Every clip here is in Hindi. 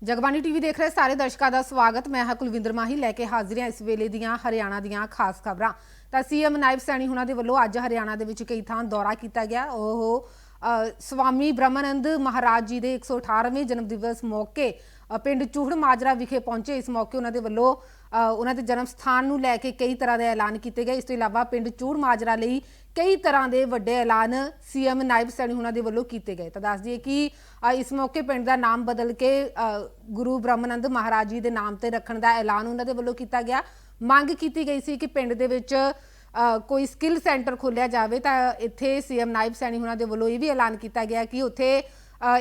जगबानी टीवी देख रहे सारे दर्शकों का स्वागत। मैं हाँ कुलविंदर माही लैके हाजिर हाँ इस वेले दियां हरियाणा दियां खास खबरां। तो सीएम नायब सैनी हुणां दे वल्लों अज हरियाणा दे विच कई थां दौरा किया गया। स्वामी ब्रह्मानंद महाराज जी के 118वें जन्म दिवस मौके पिंड चूहड़ माजरा विखे पहुंचे। इस मौके उन्होंने वल्लों उन्होंने जन्म स्थान नूं लैके कई तरह के ऐलान किए गए। इस तो इलावा पिंड चूहड़ माजरा लई कई तरह के वड्डे ऐलान सीएम नायब सैनी हुणां दे वल्लों किए गए। तो दस दिए कि इस मौके पिंड का नाम बदल के गुरु ब्रह्मानंद महाराज जी के नाम से रखने का ऐलान उन्होंने वल्लों किया गया। मंग की गई सी कि पिंड दे विच कोई स्किल सेंटर खोलिया जाए। तो इत्थे सीएम नायब सैनी हुणां दे वल्लों ये भी ऐलान किया गया कि उत्थे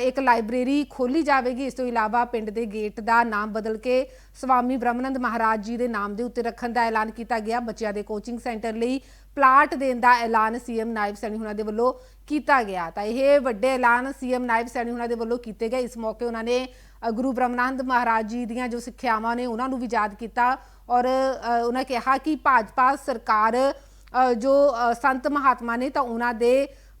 एक लाइब्रेरी खोली जाएगी। इस तो इलावा पिंड के गेट का नाम बदल के स्वामी ब्रह्मानंद महाराज जी के नाम के उत्ते रखने का ऐलान किया गया। बच्चों के कोचिंग सेंटर लिए प्लाट देने का ऐलान सीएम नायब सैनी हुणां दे वल्लों किया गया। तो यह वड्डे ऐलान सीएम नायब सैनी हुणां दे वल्लों किए गए। इस मौके उन्होंने गुरु ब्रह्मानंद महाराज जी दी जो सिक्ख्यावां ने उन्होंने भी याद किया और उन्होंने कहा कि भाजपा सरकार जो संत महात्मा ने तो उन्होंने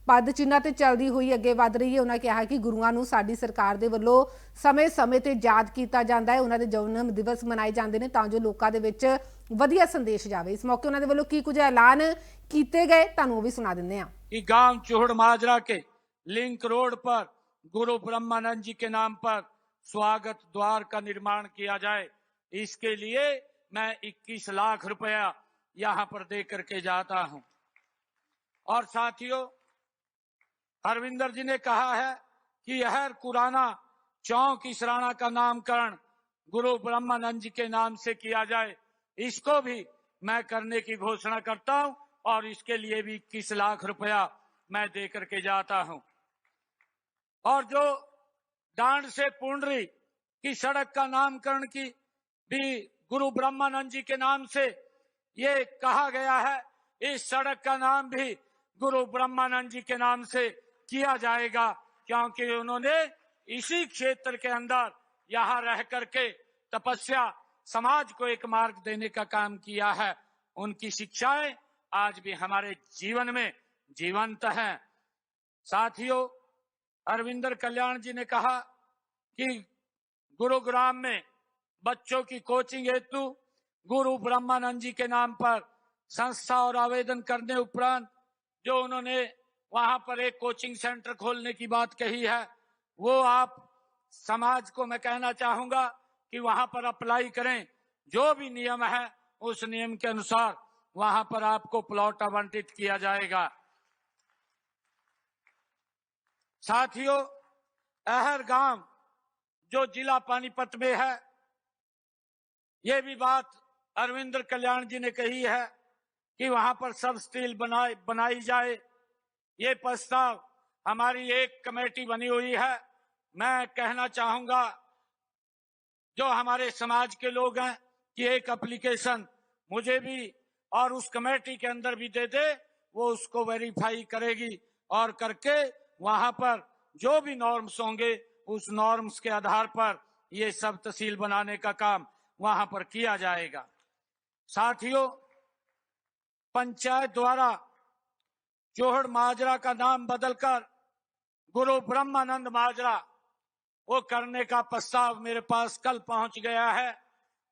पद चिन्ह ते चलती हुई अगे वध रही है। उन्होंने कहा कि गुरुआं नूं साडी सरकार दे वल्लों समय समय ते याद किया जाता है। उन्होंने जन्म दिवस मनाए जाते हैं तां जो लोकां दे विच वधिया संदेश जाए। इस मौके उन्होंने वल्लों की कुछ ऐलान किए गए तुहानूं भी सुना दिंदे हां कि गांव चूहड़ माजरा के लिंक रोड पर गुरु ब्रह्मानंद जी के नाम पर स्वागत द्वार का निर्माण किया जाए। इसके लिए मैं 21 लाख रुपया यहां पर दे करके जाता हूं। और साथियों, हरविंदर जी ने कहा है कि यह कुराना चौक इसराना का नामकरण गुरु ब्रह्मानंद जी के नाम से किया जाए। इसको भी मैं करने की घोषणा करता हूं और इसके लिए भी 21 लाख रुपया मैं दे करके जाता हूं। और जो डांड से पुंडरी की सड़क का नामकरण की भी गुरु ब्रह्मानंद जी के नाम से ये कहा गया है। इस सड़क का नाम भी गुरु ब्रह्मानंद जी के नाम से किया जाएगा, क्योंकि उन्होंने इसी क्षेत्र के अंदर यहां रह करके तपस्या समाज को एक मार्ग देने का काम किया है। उनकी शिक्षाएं आज भी हमारे जीवन में जीवंत हैं। साथियों, अरविंदर कल्याण जी ने कहा कि गुरुग्राम में बच्चों की कोचिंग हेतु गुरु ब्रह्मानंद जी के नाम पर संस्था और आवेदन करने उपरांत जो उन्होंने वहां पर एक कोचिंग सेंटर खोलने की बात कही है, वो आप समाज को मैं कहना चाहूंगा कि वहां पर अप्लाई करें। जो भी नियम है उस नियम के अनुसार वहां पर आपको प्लॉट आवंटित किया जाएगा। साथियों, अहर गांव जो जिला पानीपत में है, ये भी बात अरविंदर कल्याण जी ने कही है कि वहां पर सब स्टील बनाई जाए। ये प्रस्ताव हमारी एक कमेटी बनी हुई है। मैं कहना चाहूंगा जो हमारे समाज के लोग हैं कि एक एप्लीकेशन मुझे भी और उस कमेटी के अंदर भी दे दे, वो उसको वेरीफाई करेगी और करके वहां पर जो भी नॉर्म्स होंगे उस नॉर्म्स के आधार पर ये सब तहसील बनाने का काम वहां पर किया जाएगा। साथियों, पंचायत द्वारा चूहड़ माजरा का नाम बदलकर गुरु ब्रह्मानंद माजरा वो करने का प्रस्ताव मेरे पास कल पहुंच गया है।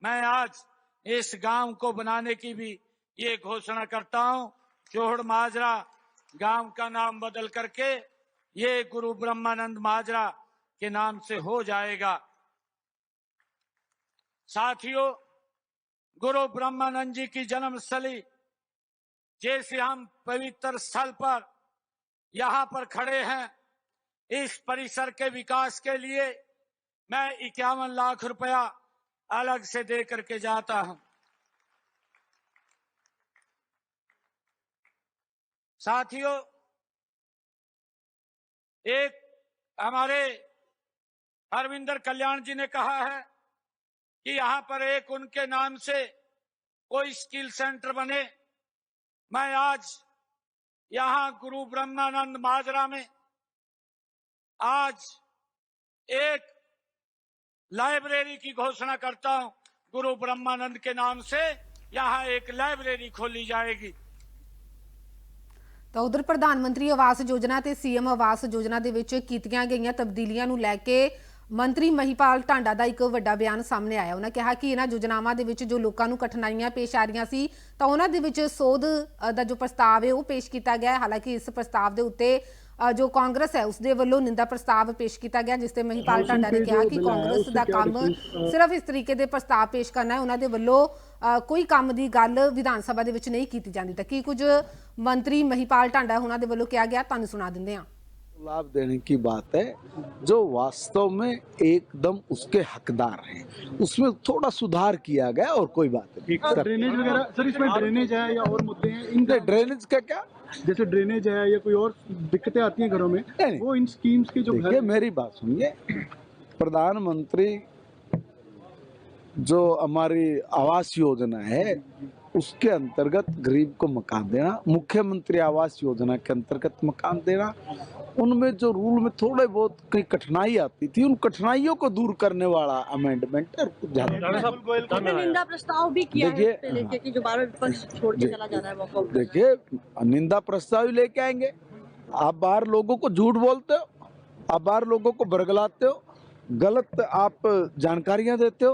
मैं आज इस गांव को बनाने की भी ये घोषणा करता हूं। चूहड़ माजरा गांव का नाम बदल करके ये गुरु ब्रह्मानंद माजरा के नाम से हो जाएगा। साथियों, गुरु ब्रह्मानंद जी की जन्मस्थली जैसे हम पवित्र स्थल पर यहां पर खड़े हैं, इस परिसर के विकास के लिए मैं 51 लाख रुपया अलग से दे करके जाता हूं। साथियों, एक हमारे हरविंदर कल्याण जी ने कहा है कि यहां पर एक उनके नाम से कोई स्किल सेंटर बने। मैं आज यहां गुरु ब्रह्मानंद माजरा में आज एक लाइब्रेरी की घोषणा करता हूं। गुरु ब्रह्मानंद के नाम से यहां एक लाइब्रेरी खोली जाएगी। तो उधर प्रधानमंत्री आवास योजना ते सीएम आवास योजना दे विच कीतियां गईयां तब्दीलियां नूं लैके ਮੰਤਰੀ ਮਹੀਪਾਲ ਢਾਂਡਾ ਦਾ ਇੱਕ ਵੱਡਾ ਬਿਆਨ ਸਾਹਮਣੇ ਆਇਆ। ਉਹਨਾਂ ਕਿਹਾ ਕਿ ਇਹਨਾਂ ਯੋਜਨਾਵਾਂ ਦੇ ਵਿੱਚ ਜੋ ਲੋਕਾਂ ਨੂੰ ਕਠਿਨਾਈਆਂ ਪੇਸ਼ ਆ ਰਹੀਆਂ ਸੀ ਤਾਂ ਉਹਨਾਂ ਦੇ ਵਿੱਚ ਸੋਧ ਦਾ ਜੋ ਪ੍ਰਸਤਾਵ ਹੈ ਉਹ ਪੇਸ਼ ਕੀਤਾ ਗਿਆ ਹੈ। ਹਾਲਾਂਕਿ ਇਸ ਪ੍ਰਸਤਾਵ ਦੇ ਉੱਤੇ ਜੋ ਕਾਂਗਰਸ ਹੈ ਉਸ ਦੇ ਵੱਲੋਂ ਨਿੰਦਾ ਪ੍ਰਸਤਾਵ ਪੇਸ਼ ਕੀਤਾ ਗਿਆ, ਜਿਸ ਤੇ ਮਹੀਪਾਲ ਢਾਂਡਾ ਨੇ ਕਿਹਾ ਕਿ ਕਾਂਗਰਸ ਦਾ ਕੰਮ ਸਿਰਫ ਇਸ ਤਰੀਕੇ ਦੇ ਪ੍ਰਸਤਾਵ ਪੇਸ਼ ਕਰਨਾ ਹੈ। ਉਹਨਾਂ ਦੇ ਵੱਲੋਂ ਕੋਈ ਕੰਮ ਦੀ ਗੱਲ ਵਿਧਾਨ ਸਭਾ ਦੇ ਵਿੱਚ ਨਹੀਂ ਕੀਤੀ ਜਾਂਦੀ। ਤਾਂ ਕੀ ਕੁਝ ਮੰਤਰੀ ਮਹੀਪਾਲ ਢਾਂਡਾ ਉਹਨਾਂ ਦੇ ਵੱਲੋਂ ਕਿਹਾ ਗਿਆ, ਤੁਹਾਨੂੰ ਸੁਣਾ ਦਿੰਦੇ ਹਾਂ। लाभ देने की बात है, जो वास्तव में एकदम उसके हकदार हैं, उसमें थोड़ा सुधार किया गया और कोई बात नहीं। ड्रेनेज वगैरह सर, इसमें ड्रेनेज है या और मुद्दे हैं इनका? ड्रेनेज का क्या, जैसे ड्रेनेज है या कोई और दिक्कतें आती हैं घरों में, नहीं। वो इन स्कीम्स के जो देखिए मेरी बात सुनिए, प्रधानमंत्री जो हमारी आवास योजना है उसके अंतर्गत गरीब को मकान देना, मुख्यमंत्री आवास योजना के अंतर्गत मकान देना, उनमें जो रूल में थोड़े बहुत कहीं कठिनाई आती थी उन कठिनाइयों को दूर करने वाला अमेंडमेंट है। निंदा प्रस्ताव भी किया है देखिए, पहले कि जो बार विपक्ष छोड़ के चला जा रहा है वॉकआउट। देखिए निंदा प्रस्ताव ही लेके आएंगे। आप बाहर लोगों को झूठ बोलते हो, आप बाहर लोगों को बरगलाते हो, गलत आप जानकारियां देते हो,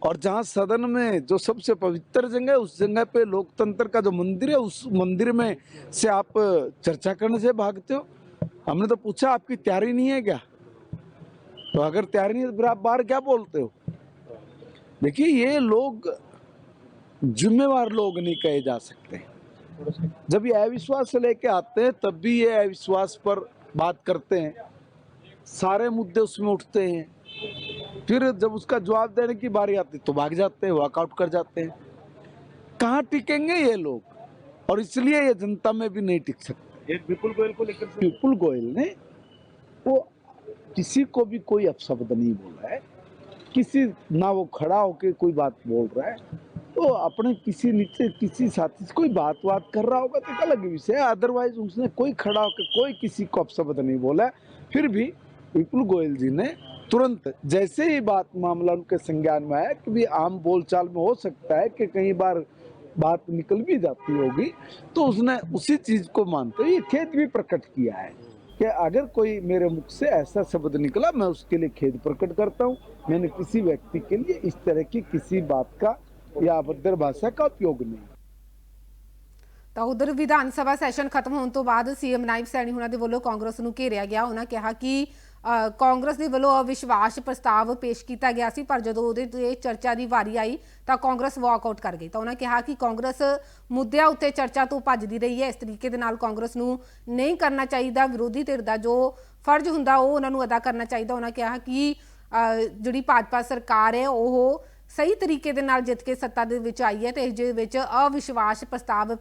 और जहां सदन में जो सबसे पवित्र जगह है उस जगह पे लोकतंत्र का जो मंदिर है उस मंदिर में से आप चर्चा करने से भागते हो। हमने तो पूछा आपकी तैयारी नहीं है क्या? तो अगर तैयारी नहीं है तो फिर आप बाहर क्या बोलते हो? देखिए ये लोग जिम्मेवार लोग नहीं कहे जा सकते। जब ये अविश्वास लेके आते हैं तब भी ये अविश्वास पर बात करते हैं, सारे मुद्दे उसमें उठते हैं, फिर जब उसका जवाब देने की बारी आती तो भाग जाते हैं, वॉकआउट कर जाते हैं। कहाँ टिकेंगे ये लोग? और इसलिए ये जनता में भी नहीं टिक सकते। विपुल गोयल को लेकर विपुल गोयल ने वो किसी को भी कोई अपशब्द नहीं बोला है, किसी ना वो खड़ा होके कोई बात बोल रहा है, तो अपने किसी नीचे किसी साथी से कोई बात कर रहा होगा तो एक अलग विषय है, अदरवाइज उसने कोई खड़ा होकर कोई किसी को अपशब्द नहीं बोला है। फिर भी विपुल गोयल जी ने तुरंत जैसे ही बात मामला उनके संज्ञान में आया कि भी आम बोलचाल में हो सकता है कि कई बार बात निकल भी जाती होगी, तो उसने उसी चीज को मानते हुए खेद भी प्रकट किया है कि अगर कोई मेरे मुख से ऐसा शब्द निकला मैं उसके लिए खेद प्रकट करता हूँ। मैंने किसी व्यक्ति के लिए इस तरह की किसी बात का या अभद्र भाषा का उपयोग नहीं। ਤਾਂ ਉਧਰ ਵਿਧਾਨ ਸਭਾ ਸੈਸ਼ਨ ਖਤਮ ਹੋਣ ਤੋਂ ਬਾਅਦ ਸੀਐਮ ਨਾਇਬ ਸੈਣੀ ਉਹਨਾਂ ਦੇ ਵੱਲੋਂ ਕਾਂਗਰਸ ਨੂੰ ਘੇਰਿਆ ਗਿਆ। ਉਹਨਾਂ ਕਿਹਾ ਕਿ ਕਾਂਗਰਸ ਦੇ ਵੱਲੋਂ ਅਵਿਸ਼ਵਾਸ ਪ੍ਰਸਤਾਵ ਪੇਸ਼ ਕੀਤਾ ਗਿਆ ਸੀ, ਪਰ ਜਦੋਂ ਉਹਦੇ ਤੇ ਚਰਚਾ ਦੀ ਵਾਰੀ ਆਈ ਤਾਂ ਕਾਂਗਰਸ ਵਾਕਆਊਟ ਕਰ ਗਈ। ਤਾਂ ਉਹਨਾਂ ਕਿਹਾ ਕਿ ਕਾਂਗਰਸ ਮੁੱਦਿਆਂ ਉੱਤੇ ਚਰਚਾ ਤੋਂ ਭੱਜਦੀ ਰਹੀ ਹੈ। ਇਸ ਤਰੀਕੇ ਦੇ ਨਾਲ ਕਾਂਗਰਸ ਨੂੰ ਨਹੀਂ ਕਰਨਾ ਚਾਹੀਦਾ। ਵਿਰੋਧੀ ਧਿਰ ਦਾ ਜੋ ਫਰਜ਼ ਹੁੰਦਾ ਉਹ ਉਹਨਾਂ ਨੂੰ ਅਦਾ ਕਰਨਾ ਚਾਹੀਦਾ। ਉਹਨਾਂ ਕਿਹਾ ਕਿ ਜਿਹੜੀ ਭਾਜਪਾ ਸਰਕਾਰ ਹੈ ਉਹ ਸਹੀ ਤਰੀਕੇ ਦੇ ਨਾਲ ਜਿੱਤ ਕੇ ਸੱਤਾ ਦੇ ਵਿੱਚ ਆਈ ਹੈ ਤੇ ਇਸ ਦੇ ਵਿੱਚ ਅਵਿਸ਼ਵਾਸ ਪ੍ਰਸਤਾਵ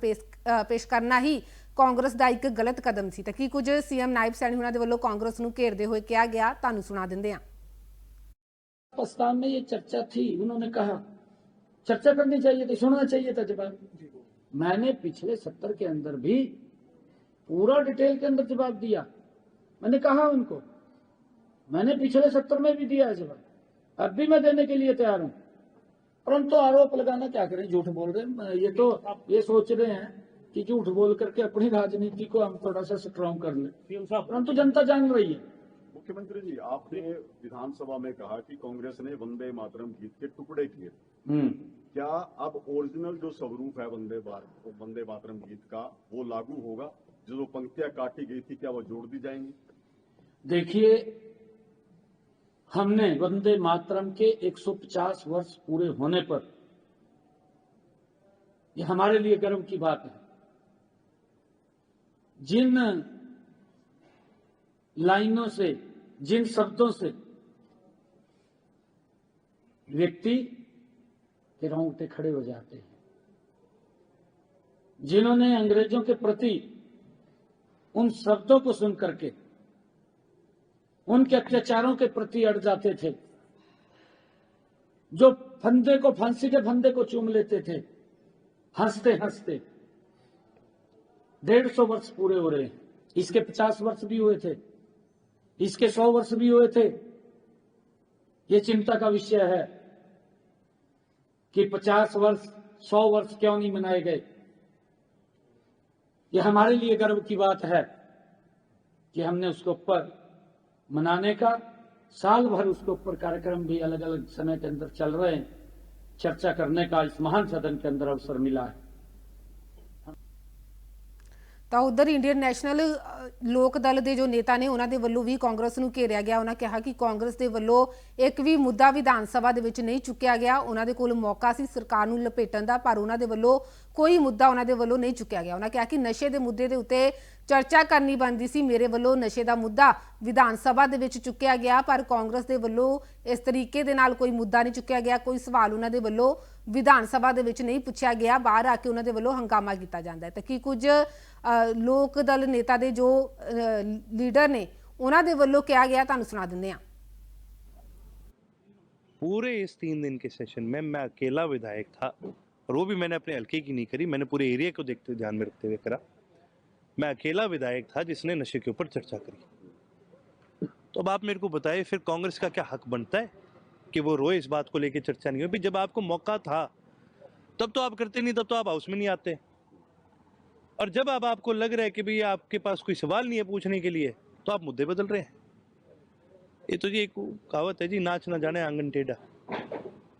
ਪੇਸ਼ ਕਰਨਾ ਹੀ ਕਾਂਗਰਸ ਦਾ ਇੱਕ ਗਲਤ ਕਦਮ ਸੀ। ਤਾਂ ਕੀ ਕੁਝ ਸੀਐਮ ਨਾਇਬ ਸੈਣੀ ਉਹਨਾਂ ਦੇ ਵੱਲੋਂ ਕਾਂਗਰਸ ਨੂੰ ਘੇਰਦੇ ਹੋਏ ਕਿਹਾ ਗਿਆ, ਤੁਹਾਨੂੰ ਸੁਣਾ ਦਿੰਦੇ ਹਾਂ। प्रस्ताव में ये चर्चा थी, उन्होंने कहा चर्चा करनी चाहिए थी, सुनना चाहिए था जवाब। मैंने पिछले 70 के अंदर भी पूरा डिटेल के अंदर जवाब दिया। मैंने कहा उनको, मैंने पिछले 70 में भी दिया है जवाब, अब भी मैं देने के लिए तैयार हूं। परंतु आरोप लगाना क्या करें, झूठ बोल रहे हैं। ये तो ये सोच रहे हैं कि झूठ बोल करके अपनी राजनीति को हम थोड़ा सा स्ट्रॉन्ग कर लें, परंतु जनता जान रही है। मुख्यमंत्री जी, आपने विधानसभा में कहा कि कांग्रेस ने वंदे मातरम गीत के टुकड़े किए। क्या अब ओरिजिनल जो स्वरूप है वंदे मातरम गीत का वो लागू होगा? जो पंक्तियां काटी गई थी क्या वो जोड़ दी जाएंगी? देखिए, हमने वंदे मातरम के 150 वर्ष पूरे होने पर ये हमारे लिए गर्व की बात है। जिन लाइनों से, जिन शब्दों से व्यक्ति के रोंगटे खड़े हो जाते हैं, जिन्होंने अंग्रेजों के प्रति उन शब्दों को सुन करके उनके अत्याचारों के प्रति अड़ जाते थे, जो फंदे को, फांसी के फंदे को चूम लेते थे हंसते हंसते। 150 वर्ष पूरे हो रहे हैं, इसके 50 वर्ष भी हुए थे, इसके 100 वर्ष भी हुए थे। ये चिंता का विषय है कि 50 वर्ष 100 वर्ष क्यों नहीं मनाए गए। ये हमारे लिए गर्व की बात है कि हमने उसके ऊपर मनाने का, साल भर उसके ऊपर कार्यक्रम भी अलग अलग समय के अंदर चल रहे हैं। चर्चा करने का इस महान सदन के अंदर अवसर मिला है। ਤਾਂ ਉਧਰ ਇੰਡੀਅਨ ਨੈਸ਼ਨਲ ਲੋਕ ਦਲ ਦੇ ਜੋ ਨੇਤਾ ਨੇ ਉਹਨਾਂ ਦੇ ਵੱਲੋਂ ਵੀ ਕਾਂਗਰਸ ਨੂੰ ਘੇਰਿਆ ਗਿਆ। ਉਹਨਾਂ ਕਿਹਾ ਕਿ ਕਾਂਗਰਸ ਦੇ ਵੱਲੋਂ ਇੱਕ ਵੀ ਮੁੱਦਾ ਵਿਧਾਨ ਸਭਾ ਦੇ ਵਿੱਚ ਨਹੀਂ ਚੁੱਕਿਆ ਗਿਆ। ਉਹਨਾਂ ਦੇ ਕੋਲ ਮੌਕਾ ਸੀ ਸਰਕਾਰ ਨੂੰ ਲਪੇਟਣ ਦਾ, ਪਰ ਉਹਨਾਂ ਦੇ ਵੱਲੋਂ ਕੋਈ ਮੁੱਦਾ ਉਹਨਾਂ ਦੇ ਵੱਲੋਂ ਨਹੀਂ ਚੁੱਕਿਆ ਗਿਆ। ਉਹਨਾਂ ਕਿਹਾ ਕਿ ਨਸ਼ੇ ਦੇ ਮੁੱਦੇ ਦੇ ਉੱਤੇ ਚਰਚਾ ਕਰਨੀ ਬਣਦੀ ਸੀ। ਮੇਰੇ ਵੱਲੋਂ ਨਸ਼ੇ ਦਾ ਮੁੱਦਾ ਵਿਧਾਨ ਸਭਾ ਦੇ ਵਿੱਚ ਚੁੱਕਿਆ ਗਿਆ, ਪਰ ਕਾਂਗਰਸ ਦੇ ਵੱਲੋਂ ਇਸ ਤਰੀਕੇ ਦੇ ਨਾਲ ਕੋਈ ਮੁੱਦਾ ਨਹੀਂ ਚੁੱਕਿਆ ਗਿਆ। ਕੋਈ ਸਵਾਲ ਉਹਨਾਂ ਦੇ ਵੱਲੋਂ ਵਿਧਾਨ ਸਭਾ ਦੇ ਵਿੱਚ ਨਹੀਂ ਪੁੱਛਿਆ ਗਿਆ। ਬਾਹਰ ਆ ਕੇ ਉਹਨਾਂ ਦੇ ਵੱਲੋਂ ਹੰਗਾਮਾ ਕੀਤਾ ਜਾਂਦਾ ਹੈ। ਤਾਂ ਕਿ ਕੁਝ ਲੋਕ ਦਲ ਨੇਤਾ ਦੇ ਜੋ ਲੀਡਰ ਨੇ ਉਹਨਾਂ ਦੇ ਵੱਲੋਂ ਕਿਹਾ ਗਿਆ, ਤੁਹਾਨੂੰ ਸੁਣਾ ਦਿੰਦੇ ਹਾਂ। पूरे इस 3 दिन के सेशन में मैं अकेला विधायक था, और वो भी मैंने अपने हल्के की नहीं करी, मैंने पूरे एरिया को देखते ध्यान में रखते हुए करा। मैं अकेला विधायक था जिसने नशे के ऊपर चर्चा करी। तो अब आप मेरे को बताइए, फिर कांग्रेस का क्या हक बनता है कि वो रोए इस बात को लेके चर्चा नहीं हो? जब आपको मौका था तब तो आप करते नहीं, तब तो आप हाउस में नहीं आते। और जब अब आपको लग रहा है कि भाई आपके पास कोई सवाल नहीं है पूछने के लिए, तो आप मुद्दे बदल रहे हैं। ये तो जी एक कहावत है जी, नाच ना जाने आंगन टेढ़ा।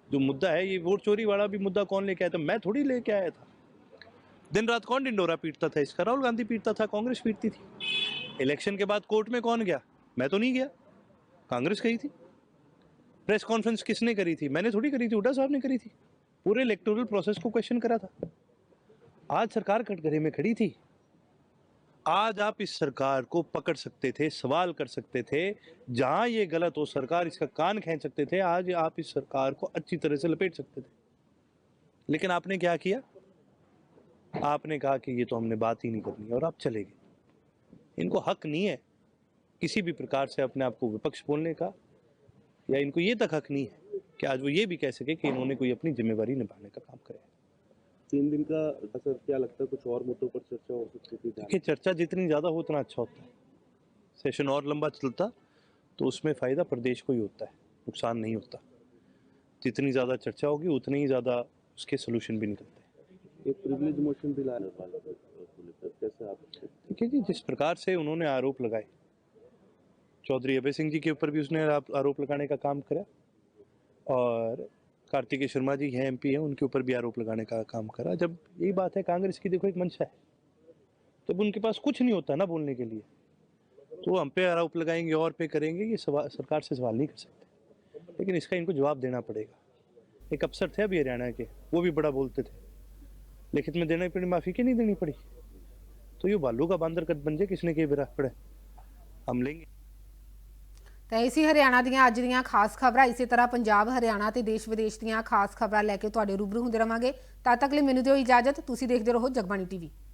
जो मुद्दा है ये वोट चोरी वाला भी मुद्दा कौन लेके आया था? मैं थोड़ी लेके आया था। दिन रात कौन डिंडोरा पीटता था इसका? राहुल गांधी पीटता था, कांग्रेस पीटती थी। इलेक्शन के बाद कोर्ट में कौन गया? मैं तो नहीं गया, कांग्रेस गई थी। प्रेस कॉन्फ्रेंस किसने करी थी? मैंने थोड़ी करी थी, हुड्डा साहब ने करी थी। पूरे इलेक्टोरल प्रोसेस को क्वेश्चन करा था। आज सरकार कटघरे में खड़ी थी। आज आप इस सरकार को पकड़ सकते थे, सवाल कर सकते थे, जहां ये गलत हो सरकार इसका कान खींच सकते थे। आज आप इस सरकार को अच्छी तरह से लपेट सकते थे, लेकिन आपने क्या किया? आपने कहा कि ये तो हमने बात ही नहीं करनी, और आप चले गए। इनको हक नहीं है किसी भी प्रकार से अपने आप को विपक्ष बोलने का, या इनको ये तक हक नहीं है कि आज वो ये भी कह सके कि इन्होंने कोई अपनी जिम्मेवारी निभाने का काम करे। 3 दिन का असर क्या लगता है? कुछ और मुद्दों पर चर्चा हो सकती थी? देखिए, चर्चा जितनी ज़्यादा हो उतना अच्छा होता है। सेशन और लंबा चलता तो उसमें फ़ायदा प्रदेश को ही होता है, नुकसान नहीं होता। जितनी ज़्यादा चर्चा होगी उतने ही ज़्यादा उसके सोल्यूशन भी निकलते हैं। एक प्रिविलेज मोशन भी लाया कैसे आप? देखिए जी, जिस प्रकार से उन्होंने आरोप लगाए, चौधरी अभय सिंह जी के ऊपर भी उसने आरोप लगाने का काम करा, और कार्तिकेय शर्मा जी हैं, MP हैं, उनके ऊपर भी आरोप लगाने का काम करा। जब यही बात है, कांग्रेस की देखो एक मंशा है, जब उनके पास कुछ नहीं होता ना बोलने के लिए, तो हम पे आरोप लगाएंगे और पे करेंगे, ये सरकार से सवाल नहीं कर सकते। लेकिन इसका इनको जवाब देना पड़ेगा। एक अफसर थे अभी हरियाणा के, वो भी बड़ा बोलते थे, लिखित में देना पड़ी, माफी की नहीं देनी पड़ी। तो ये भालू का बांदर कद बन जाए, किसने के बिरा पड़े, हम लेंगे। ਤਾਂ ਇਸੀ ਹਰਿਆਣਾ ਦੀਆਂ ਅੱਜ ਦੀਆਂ ਖਾਸ ਖਬਰਾਂ। ਇਸੇ ਤਰ੍ਹਾਂ ਪੰਜਾਬ, ਹਰਿਆਣਾ ਤੇ ਦੇਸ਼ ਵਿਦੇਸ਼ ਦੀਆਂ ਖਾਸ ਖਬਰਾਂ ਲੈ ਕੇ ਤੁਹਾਡੇ ਰੂਬਰੂ ਹੁੰਦੇ ਰਵਾਂਗੇ। ਤਦ ਤੱਕ ਲਈ ਮੈਨੂੰ ਦਿਓ ਇਜਾਜ਼ਤ। ਤੁਸੀਂ ਦੇਖਦੇ ਰਹੋ ਜਗਬਾਣੀ TV।